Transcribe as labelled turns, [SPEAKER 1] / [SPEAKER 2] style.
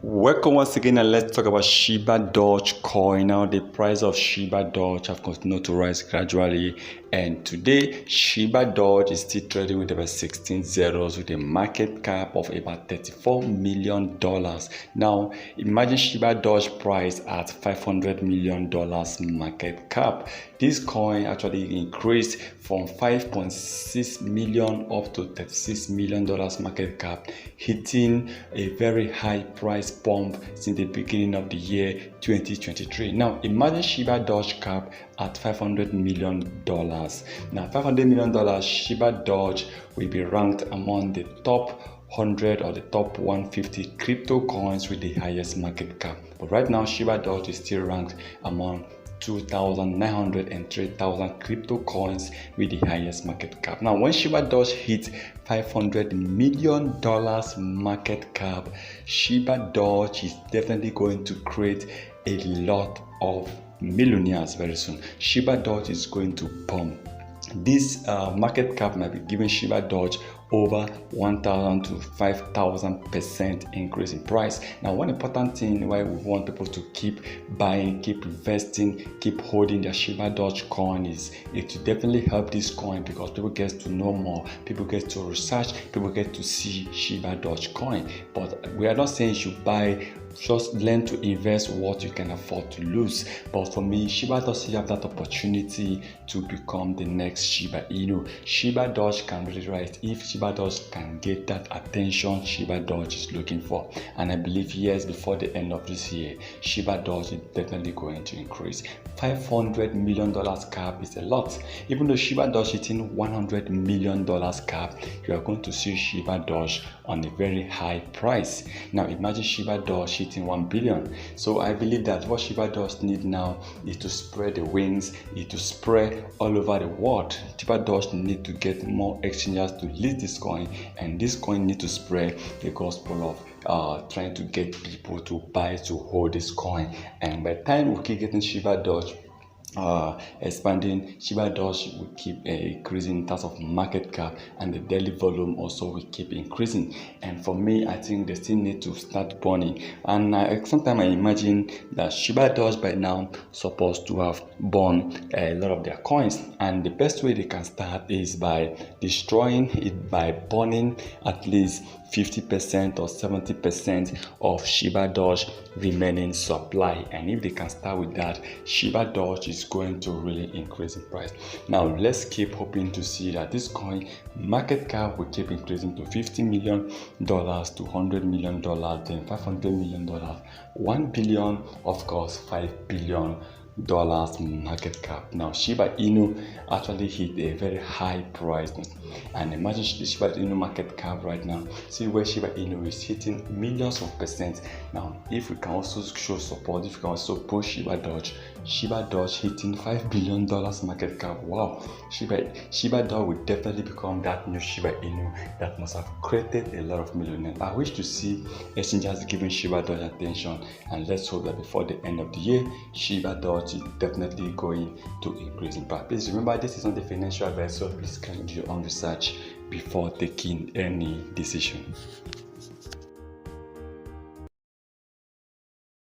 [SPEAKER 1] Welcome once again, and let's talk about Shibadoge coin. Now the price of Shibadoge have continued to rise gradually, and today Shibadoge is still trading with about 16 zeros with a market cap of about $34 million. Now imagine Shibadoge price at $500 million market cap. This coin actually increased from 5.6 million up to $36 million market cap, hitting a very high price pump since the beginning of the year 2023. Now imagine Shibadoge cap at $500 million. Now $500 million, Shibadoge will be ranked among the top 100 or the top 150 crypto coins with the highest market cap. But right now Shibadoge is still ranked among 2,900 and 3,000 crypto coins with the highest market cap. Now when Shibadoge hit $500 million market cap, Shibadoge is definitely going to create a lot of millionaires very soon. Shibadoge is going to pump. This market cap might be giving Shibadoge over 1,000 to 5,000% increase in price. Now, one important thing why we want people to keep buying, keep investing, keep holding their Shibadoge coin is it will definitely help this coin, because people get to know more, people get to research, people get to see Shibadoge coin. But we are not saying you should buy. Just learn to invest what you can afford to lose. But for me, Shibadoge still have that opportunity to become the next Shiba Inu. Shibadoge can really rise if Shibadoge can get that attention Shibadoge is looking for. And I believe years before the end of this year, Shibadoge is definitely going to increase. $500 million cap is a lot. Even though Shibadoge hitting $100 million cap, you are going to see Shibadoge on a very high price. Now imagine Shibadoge hitting 1 billion. So I believe that what Shibadoge need now is to spread the wings, is to spread all over the world. Shibadoge need to get more exchanges to list this coin, and this coin need to spread the gospel of trying to get people to buy, to hold this coin. And by the time we keep getting Shibadoge expanding, Shibadoge will keep increasing in terms of market cap, and the daily volume also will keep increasing. And for me, I think they still need to start burning. And sometimes I imagine that Shibadoge by now supposed to have burned a lot of their coins, and the best way they can start is by destroying it, by burning at least 50% or 70% of Shibadoge remaining supply. And if they can start with that, Shibadoge is going to really increase in price. Now let's keep hoping to see that this coin market cap will keep increasing to $50 million, to $100 million, then $500 million, 1 billion, of course $5 billion market cap. Now Shiba Inu actually hit a very high price, and imagine the Shiba Inu market cap right now. See where Shiba Inu is hitting millions of percent. Now if we can also show support, if we can also push Shibadoge hitting $5 billion market cap, wow, Shibadoge will definitely become that new Shiba Inu that must have created a lot of millionaires. I wish to see exchanges giving Shibadoge attention, and let's hope that before the end of the year, Shibadoge is definitely going to increase in price. Please remember, this is not a financial advice, so please can do your own research before taking any decision.